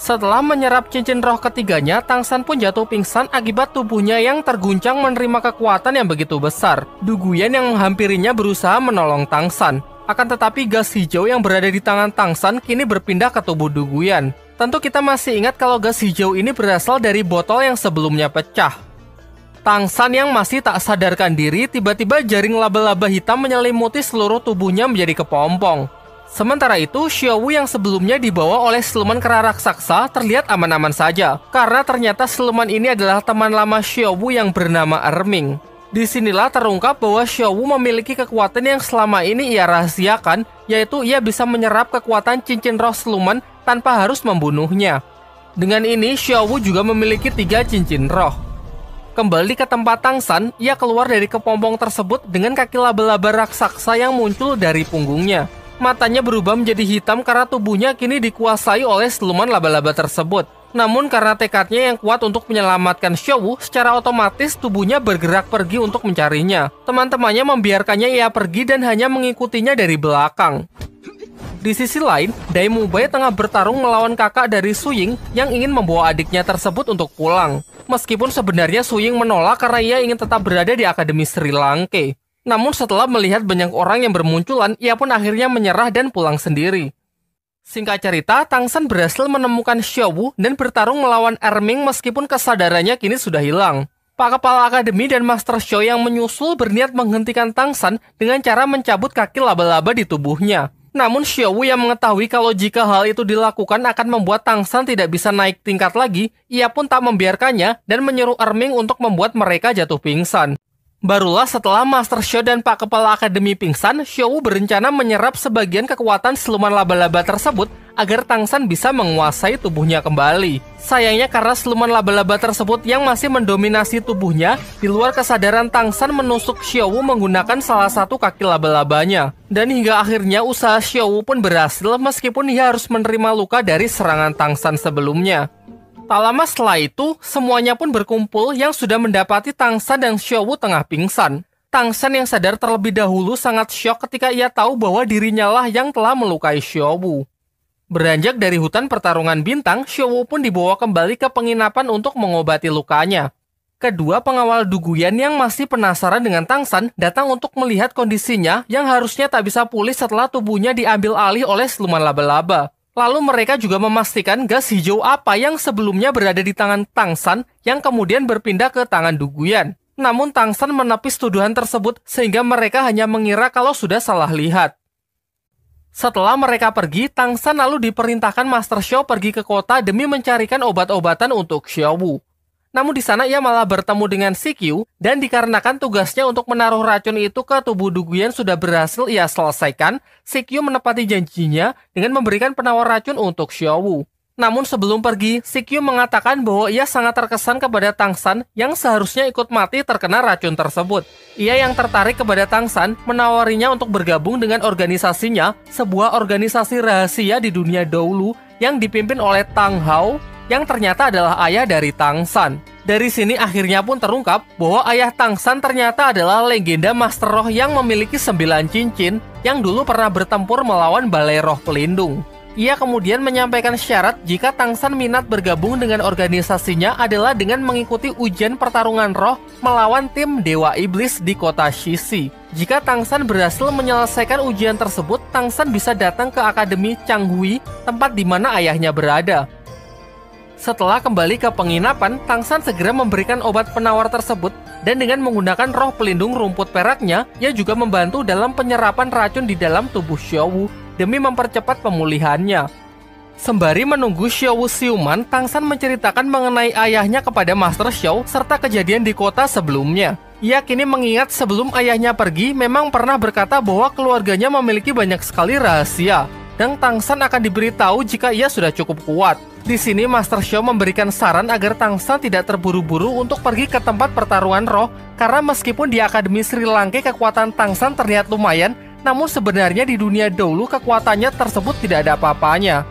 Setelah menyerap cincin roh ketiganya, Tangsan pun jatuh pingsan akibat tubuhnya yang terguncang menerima kekuatan yang begitu besar. Du Guyan yang menghampirinya berusaha menolong Tangsan. Akan tetapi gas hijau yang berada di tangan Tangsan kini berpindah ke tubuh Du Guyan. Tentu kita masih ingat kalau gas hijau ini berasal dari botol yang sebelumnya pecah. Tangsan yang masih tak sadarkan diri, tiba-tiba jaring laba-laba hitam menyelimuti seluruh tubuhnya menjadi kepompong. Sementara itu, Xiaowu yang sebelumnya dibawa oleh siluman kera raksasa terlihat aman-aman saja, karena ternyata siluman ini adalah teman lama Xiaowu yang bernama Erming. Disinilah terungkap bahwa Xiaowu memiliki kekuatan yang selama ini ia rahasiakan, yaitu ia bisa menyerap kekuatan cincin roh siluman tanpa harus membunuhnya. Dengan ini, Xiaowu juga memiliki 3 cincin roh. Kembali ke tempat Tangsan, ia keluar dari kepompong tersebut dengan kaki laba-laba raksasa yang muncul dari punggungnya. Matanya berubah menjadi hitam karena tubuhnya kini dikuasai oleh siluman laba-laba tersebut. Namun karena tekadnya yang kuat untuk menyelamatkan Xiaowu, secara otomatis tubuhnya bergerak pergi untuk mencarinya. Teman-temannya membiarkannya ia pergi dan hanya mengikutinya dari belakang. Di sisi lain, Dai Mubai tengah bertarung melawan kakak dari Su Ying yang ingin membawa adiknya tersebut untuk pulang. Meskipun sebenarnya Su Ying menolak karena ia ingin tetap berada di Akademi Sri Lanka. Namun setelah melihat banyak orang yang bermunculan, ia pun akhirnya menyerah dan pulang sendiri. Singkat cerita, Tangsan berhasil menemukan Xiaowu dan bertarung melawan Erming meskipun kesadarannya kini sudah hilang. Pak Kepala Akademi dan Master Xiao yang menyusul berniat menghentikan Tangsan dengan cara mencabut kaki laba-laba di tubuhnya. Namun Xiaowu yang mengetahui kalau jika hal itu dilakukan akan membuat Tangsan tidak bisa naik tingkat lagi, ia pun tak membiarkannya dan menyuruh Erming untuk membuat mereka jatuh pingsan. Barulah setelah Master Xiao dan Pak Kepala Akademi pingsan, Xiaowu berencana menyerap sebagian kekuatan siluman laba-laba tersebut agar Tangsan bisa menguasai tubuhnya kembali. Sayangnya karena siluman laba-laba tersebut yang masih mendominasi tubuhnya, di luar kesadaran Tangsan menusuk Xiaowu menggunakan salah satu kaki laba-labanya. Dan hingga akhirnya usaha Xiaowu pun berhasil meskipun ia harus menerima luka dari serangan Tangsan sebelumnya. Tak lama setelah itu, semuanya pun berkumpul yang sudah mendapati Tangsan dan Xiaowu tengah pingsan. Tangsan yang sadar terlebih dahulu sangat syok ketika ia tahu bahwa dirinya lah yang telah melukai Xiaowu. Beranjak dari hutan pertarungan bintang, Xiaowu pun dibawa kembali ke penginapan untuk mengobati lukanya. Kedua pengawal Du Guyan yang masih penasaran dengan Tangsan datang untuk melihat kondisinya yang harusnya tak bisa pulih setelah tubuhnya diambil alih oleh siluman laba-laba. Lalu mereka juga memastikan gas hijau apa yang sebelumnya berada di tangan Tangsan yang kemudian berpindah ke tangan Du Guyan. Namun Tangsan menepis tuduhan tersebut sehingga mereka hanya mengira kalau sudah salah lihat. Setelah mereka pergi, Tangsan lalu diperintahkan Master Xiao pergi ke kota demi mencarikan obat-obatan untuk Xiaowu. Namun di sana ia malah bertemu dengan Sikyu dan dikarenakan tugasnya untuk menaruh racun itu ke tubuh Du Guyan sudah berhasil ia selesaikan, Sikyu menepati janjinya dengan memberikan penawar racun untuk Xiaowu. Namun sebelum pergi, Sikyu mengatakan bahwa ia sangat terkesan kepada Tangsan yang seharusnya ikut mati terkena racun tersebut. Ia yang tertarik kepada Tangsan menawarinya untuk bergabung dengan organisasinya, sebuah organisasi rahasia di dunia dahulu yang dipimpin oleh Tang Hao, yang ternyata adalah ayah dari Tangsan. Dari sini akhirnya pun terungkap bahwa ayah Tangsan ternyata adalah legenda Master Roh yang memiliki 9 cincin yang dulu pernah bertempur melawan Balai Roh Pelindung. Ia kemudian menyampaikan syarat jika Tangsan minat bergabung dengan organisasinya adalah dengan mengikuti ujian pertarungan roh melawan tim Dewa Iblis di kota Shishi. Jika Tangsan berhasil menyelesaikan ujian tersebut, Tangsan bisa datang ke Akademi Changhui, tempat di mana ayahnya berada. Setelah kembali ke penginapan, Tangsan segera memberikan obat penawar tersebut dan dengan menggunakan roh pelindung rumput peraknya, ia juga membantu dalam penyerapan racun di dalam tubuh Xiaowu demi mempercepat pemulihannya. Sembari menunggu Xiaowu siuman, Tangsan menceritakan mengenai ayahnya kepada Master Xiao serta kejadian di kota sebelumnya. Ia kini mengingat sebelum ayahnya pergi memang pernah berkata bahwa keluarganya memiliki banyak sekali rahasia dan Tangsan akan diberitahu jika ia sudah cukup kuat. Di sini Master Xiao memberikan saran agar Tangsan tidak terburu-buru untuk pergi ke tempat pertarungan roh karena meskipun di Akademi Sri Lanka kekuatan Tangsan terlihat lumayan, namun sebenarnya di dunia dahulu kekuatannya tersebut tidak ada apa-apanya.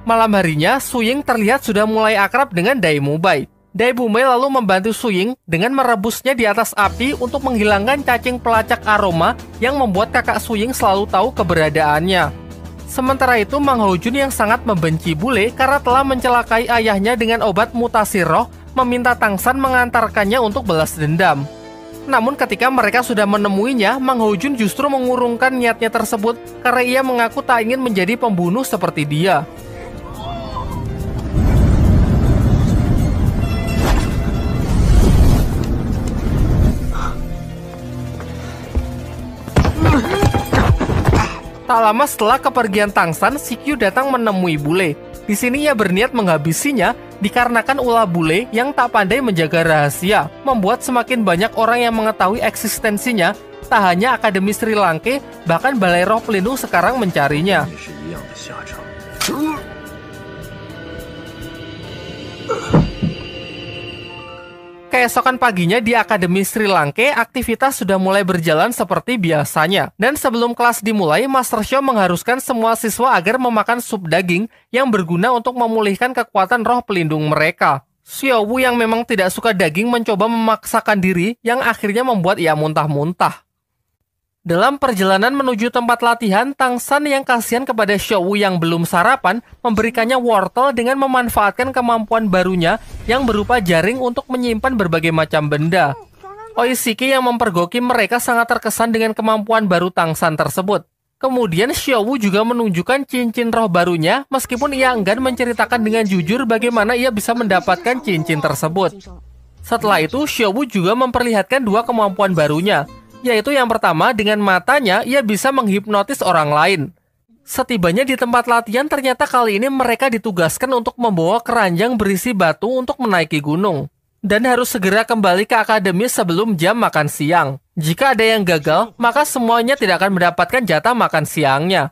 Malam harinya, Su Ying terlihat sudah mulai akrab dengan Dai Mubai. Dai Mubai lalu membantu Su Ying dengan merebusnya di atas api untuk menghilangkan cacing pelacak aroma yang membuat kakak Su Ying selalu tahu keberadaannya. Sementara itu, Mang Hojun yang sangat membenci bule karena telah mencelakai ayahnya dengan obat mutasi roh, meminta Tang San mengantarkannya untuk balas dendam. Namun ketika mereka sudah menemuinya, Mang Hojun justru mengurungkan niatnya tersebut karena ia mengaku tak ingin menjadi pembunuh seperti dia. Tak lama setelah kepergian Tang San, Sikyu datang menemui bule. Di sini ia berniat menghabisinya dikarenakan ulah bule yang tak pandai menjaga rahasia, membuat semakin banyak orang yang mengetahui eksistensinya. Tak hanya Akademi Sri Lanka, bahkan Balai Roh Pelindung sekarang mencarinya. Keesokan paginya di Akademi Sri Lanka, aktivitas sudah mulai berjalan seperti biasanya. Dan sebelum kelas dimulai, Master Shao mengharuskan semua siswa agar memakan sup daging yang berguna untuk memulihkan kekuatan roh pelindung mereka. Xiao Wu yang memang tidak suka daging mencoba memaksakan diri yang akhirnya membuat ia muntah-muntah. Dalam perjalanan menuju tempat latihan, Tang San yang kasihan kepada Xiao Wu yang belum sarapan, memberikannya wortel dengan memanfaatkan kemampuan barunya yang berupa jaring untuk menyimpan berbagai macam benda. Oishiki yang mempergoki mereka sangat terkesan dengan kemampuan baru Tang San tersebut. Kemudian Xiao Wu juga menunjukkan cincin roh barunya, meskipun ia enggan menceritakan dengan jujur bagaimana ia bisa mendapatkan cincin tersebut. Setelah itu, Xiao Wu juga memperlihatkan dua kemampuan barunya, yaitu yang pertama, dengan matanya ia bisa menghipnotis orang lain. Setibanya di tempat latihan, ternyata kali ini mereka ditugaskan untuk membawa keranjang berisi batu untuk menaiki gunung. Dan harus segera kembali ke akademi sebelum jam makan siang. Jika ada yang gagal, maka semuanya tidak akan mendapatkan jatah makan siangnya.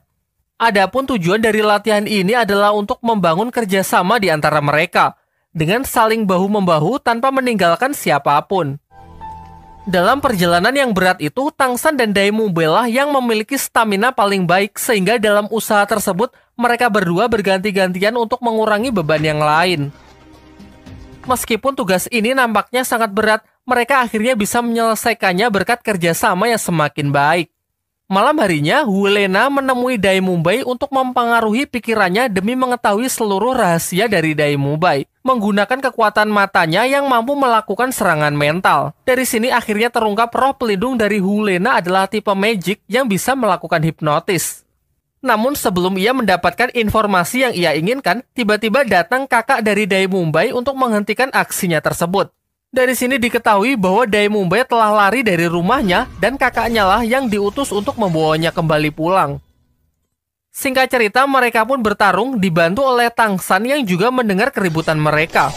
Adapun tujuan dari latihan ini adalah untuk membangun kerjasama di antara mereka, dengan saling bahu-membahu tanpa meninggalkan siapapun. Dalam perjalanan yang berat itu, Tang San dan Dai Mubei lah yang memiliki stamina paling baik, sehingga dalam usaha tersebut, mereka berdua berganti-gantian untuk mengurangi beban yang lain. Meskipun tugas ini nampaknya sangat berat, mereka akhirnya bisa menyelesaikannya berkat kerjasama yang semakin baik. Malam harinya, Hulena menemui Dai Mubei untuk mempengaruhi pikirannya demi mengetahui seluruh rahasia dari Dai Mubei, menggunakan kekuatan matanya yang mampu melakukan serangan mental. Dari sini akhirnya terungkap roh pelindung dari Hulena adalah tipe magic yang bisa melakukan hipnotis. Namun sebelum ia mendapatkan informasi yang ia inginkan, tiba-tiba datang kakak dari Dai Mubei untuk menghentikan aksinya tersebut. Dari sini diketahui bahwa Dai Mubei telah lari dari rumahnya dan kakaknya lah yang diutus untuk membawanya kembali pulang. Singkat cerita, mereka pun bertarung dibantu oleh Tang San yang juga mendengar keributan mereka.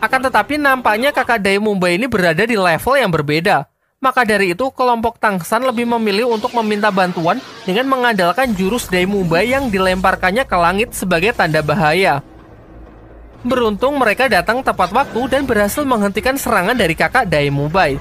Akan tetapi nampaknya kakak Dai Mubei ini berada di level yang berbeda. Maka dari itu, kelompok Tang San lebih memilih untuk meminta bantuan dengan mengandalkan jurus Dai Mubei yang dilemparkannya ke langit sebagai tanda bahaya. Beruntung mereka datang tepat waktu dan berhasil menghentikan serangan dari kakak Dai Mubei.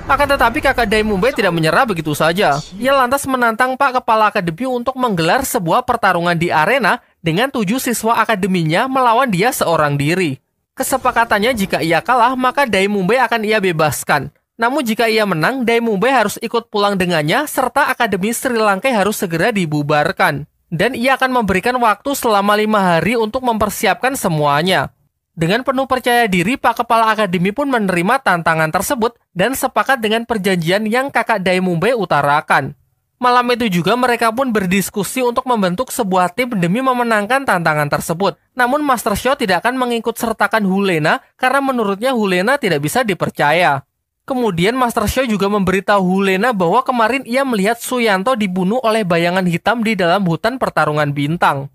Akan tetapi kakak Dai Mubei tidak menyerah begitu saja. Ia lantas menantang Pak Kepala Akademi untuk menggelar sebuah pertarungan di arena dengan 7 siswa akademinya melawan dia seorang diri. Kesepakatannya jika ia kalah, maka Dai Mubei akan ia bebaskan. Namun jika ia menang, Dai Mubei harus ikut pulang dengannya, serta Akademi Sri Lanka harus segera dibubarkan. Dan ia akan memberikan waktu selama 5 hari untuk mempersiapkan semuanya. Dengan penuh percaya diri, Pak Kepala Akademi pun menerima tantangan tersebut dan sepakat dengan perjanjian yang kakak Dai Mubei utarakan. Malam itu juga mereka pun berdiskusi untuk membentuk sebuah tim demi memenangkan tantangan tersebut. Namun Master Shao tidak akan mengikut sertakan Hulena karena menurutnya Hulena tidak bisa dipercaya. Kemudian Master Shao juga memberitahu Hulena bahwa kemarin ia melihat Suyanto dibunuh oleh bayangan hitam di dalam hutan pertarungan bintang.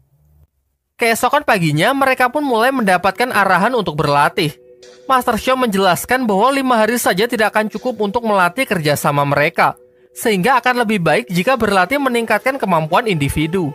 Keesokan paginya, mereka pun mulai mendapatkan arahan untuk berlatih. Master Shao menjelaskan bahwa 5 hari saja tidak akan cukup untuk melatih kerjasama mereka, sehingga akan lebih baik jika berlatih meningkatkan kemampuan individu.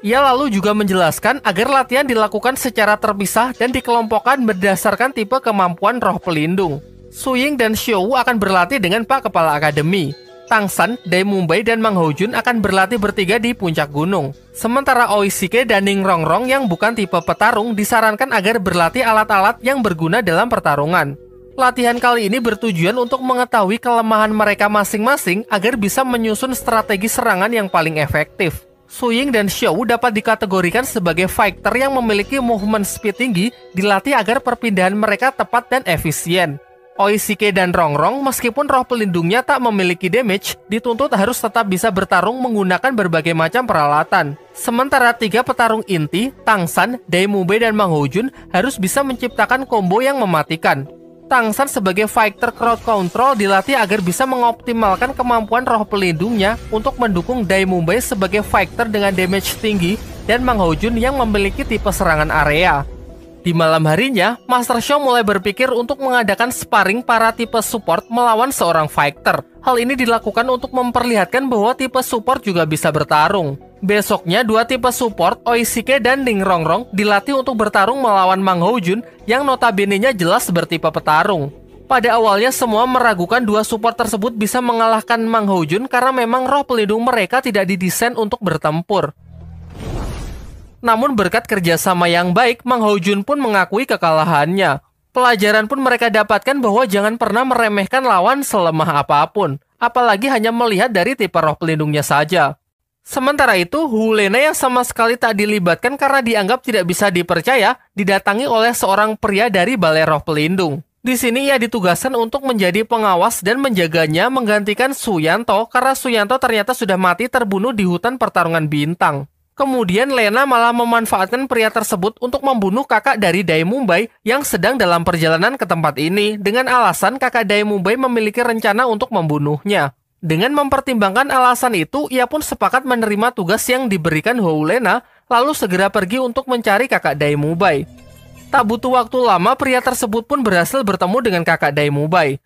Ia lalu juga menjelaskan agar latihan dilakukan secara terpisah dan dikelompokkan berdasarkan tipe kemampuan roh pelindung. Su Ying dan Xiao Wu akan berlatih dengan Pak Kepala Akademi. Tang San, Dai Mubei, dan Mang Hojun akan berlatih bertiga di puncak gunung. Sementara Oishiki dan Ning Rongrong yang bukan tipe petarung disarankan agar berlatih alat-alat yang berguna dalam pertarungan. Latihan kali ini bertujuan untuk mengetahui kelemahan mereka masing-masing agar bisa menyusun strategi serangan yang paling efektif. Su Ying dan Xiao dapat dikategorikan sebagai fighter yang memiliki movement speed tinggi, dilatih agar perpindahan mereka tepat dan efisien. Oishike dan Rongrong meskipun roh pelindungnya tak memiliki damage, dituntut harus tetap bisa bertarung menggunakan berbagai macam peralatan. Sementara 3 petarung inti, Tangsan, Daimube, dan Mang Houjun harus bisa menciptakan combo yang mematikan. Tangsan sebagai fighter crowd control dilatih agar bisa mengoptimalkan kemampuan roh pelindungnya untuk mendukung Daimube sebagai fighter dengan damage tinggi dan Mang Houjun yang memiliki tipe serangan area. Di malam harinya, Master Xiao mulai berpikir untuk mengadakan sparring para tipe support melawan seorang fighter. Hal ini dilakukan untuk memperlihatkan bahwa tipe support juga bisa bertarung. Besoknya, 2 tipe support, Oishike dan Ning Rongrong, dilatih untuk bertarung melawan Mang Houjun yang notabene-nya jelas bertipe petarung. Pada awalnya, semua meragukan 2 support tersebut bisa mengalahkan Mang Houjun karena memang roh pelindung mereka tidak didesain untuk bertempur. Namun berkat kerjasama yang baik, Mang Houjun pun mengakui kekalahannya. Pelajaran pun mereka dapatkan bahwa jangan pernah meremehkan lawan selemah apapun, apalagi hanya melihat dari tipe roh pelindungnya saja. Sementara itu, Hu Lena yang sama sekali tak dilibatkan karena dianggap tidak bisa dipercaya, didatangi oleh seorang pria dari Balai Roh Pelindung. Di sini ia ditugaskan untuk menjadi pengawas dan menjaganya menggantikan Su Yanto karena Su Yanto ternyata sudah mati terbunuh di hutan pertarungan bintang. Kemudian Lena malah memanfaatkan pria tersebut untuk membunuh kakak dari Daimumbai yang sedang dalam perjalanan ke tempat ini dengan alasan kakak Daimumbai memiliki rencana untuk membunuhnya. Dengan mempertimbangkan alasan itu, ia pun sepakat menerima tugas yang diberikan Hu Lena lalu segera pergi untuk mencari kakak Daimumbai. Tak butuh waktu lama, pria tersebut pun berhasil bertemu dengan kakak Daimumbai.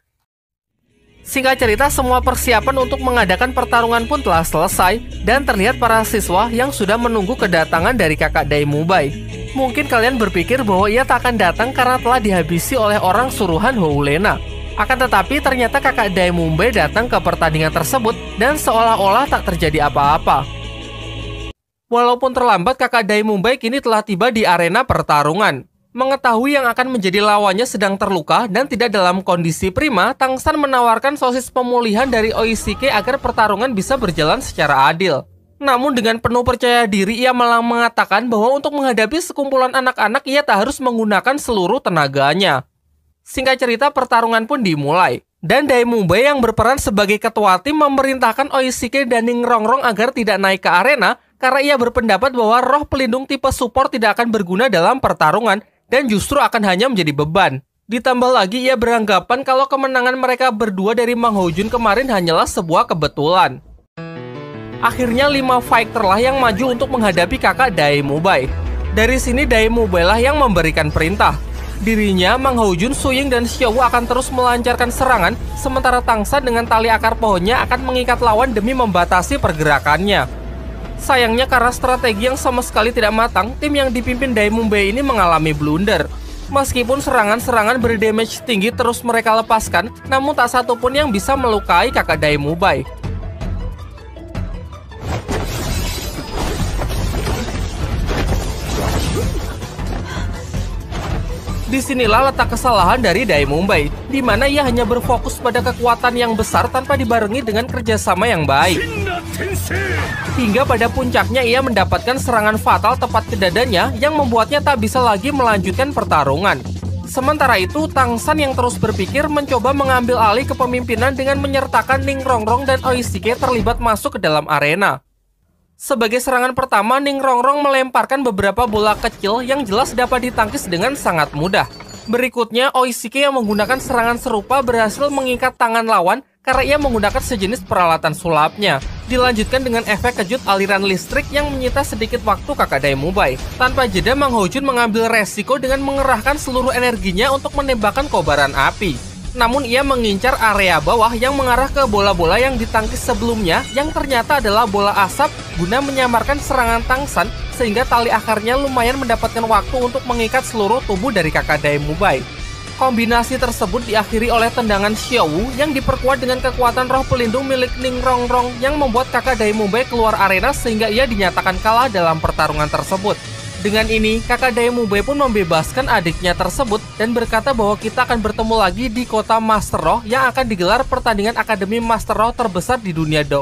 Singkat cerita, semua persiapan untuk mengadakan pertarungan pun telah selesai dan terlihat para siswa yang sudah menunggu kedatangan dari kakak Daimumbai. Mungkin kalian berpikir bahwa ia tak akan datang karena telah dihabisi oleh orang suruhan Hu Lena. Akan tetapi ternyata kakak Daimumbai datang ke pertandingan tersebut dan seolah-olah tak terjadi apa-apa. Walaupun terlambat, kakak Daimumbai kini telah tiba di arena pertarungan. Mengetahui yang akan menjadi lawannya sedang terluka dan tidak dalam kondisi prima, Tangsan menawarkan sosis pemulihan dari Oishike agar pertarungan bisa berjalan secara adil. Namun dengan penuh percaya diri, ia malah mengatakan bahwa untuk menghadapi sekumpulan anak-anak, ia tak harus menggunakan seluruh tenaganya. Singkat cerita, pertarungan pun dimulai. Dan Daimumbai yang berperan sebagai ketua tim memerintahkan Oishike dan Ning Rongrong agar tidak naik ke arena karena ia berpendapat bahwa roh pelindung tipe support tidak akan berguna dalam pertarungan dan justru akan hanya menjadi beban. Ditambah lagi ia beranggapan kalau kemenangan mereka berdua dari Mang Houjun kemarin hanyalah sebuah kebetulan. Akhirnya 5 fighter lah yang maju untuk menghadapi kakak Daimumbai. Dari sini Daimumbai lah yang memberikan perintah. Dirinya, Mang Houjun, Su Ying, dan Xiao akan terus melancarkan serangan, sementara Tangsan dengan tali akar pohonnya akan mengikat lawan demi membatasi pergerakannya. Sayangnya karena strategi yang sama sekali tidak matang, tim yang dipimpin Daimumbai ini mengalami blunder. Meskipun serangan-serangan berdamage tinggi terus mereka lepaskan, namun tak satu pun yang bisa melukai kakak Daimumbai. Disinilah letak kesalahan dari Daimumbai, di mana ia hanya berfokus pada kekuatan yang besar tanpa dibarengi dengan kerjasama yang baik. Hingga pada puncaknya ia mendapatkan serangan fatal tepat ke dadanya yang membuatnya tak bisa lagi melanjutkan pertarungan. Sementara itu, Tangsan yang terus berpikir mencoba mengambil alih kepemimpinan dengan menyertakan Ning Rongrong dan Oishike terlibat masuk ke dalam arena. Sebagai serangan pertama, Ning Rongrong melemparkan beberapa bola kecil yang jelas dapat ditangkis dengan sangat mudah. Berikutnya, Oishike yang menggunakan serangan serupa berhasil mengikat tangan lawan karena ia menggunakan sejenis peralatan sulapnya. Dilanjutkan dengan efek kejut aliran listrik yang menyita sedikit waktu kakak Daimumbai. Tanpa jeda, Mang Houjun mengambil resiko dengan mengerahkan seluruh energinya untuk menembakkan kobaran api. Namun ia mengincar area bawah yang mengarah ke bola-bola yang ditangkis sebelumnya yang ternyata adalah bola asap guna menyamarkan serangan Tangsan sehingga tali akarnya lumayan mendapatkan waktu untuk mengikat seluruh tubuh dari kakak Daimumbai. Kombinasi tersebut diakhiri oleh tendangan Xiao yang diperkuat dengan kekuatan roh pelindung milik Ning Rongrong yang membuat kakak Daimumbai keluar arena sehingga ia dinyatakan kalah dalam pertarungan tersebut. Dengan ini, kakak Daemube pun membebaskan adiknya tersebut dan berkata bahwa kita akan bertemu lagi di kota Master Roh yang akan digelar pertandingan Akademi Master Roh terbesar di dunia Dou.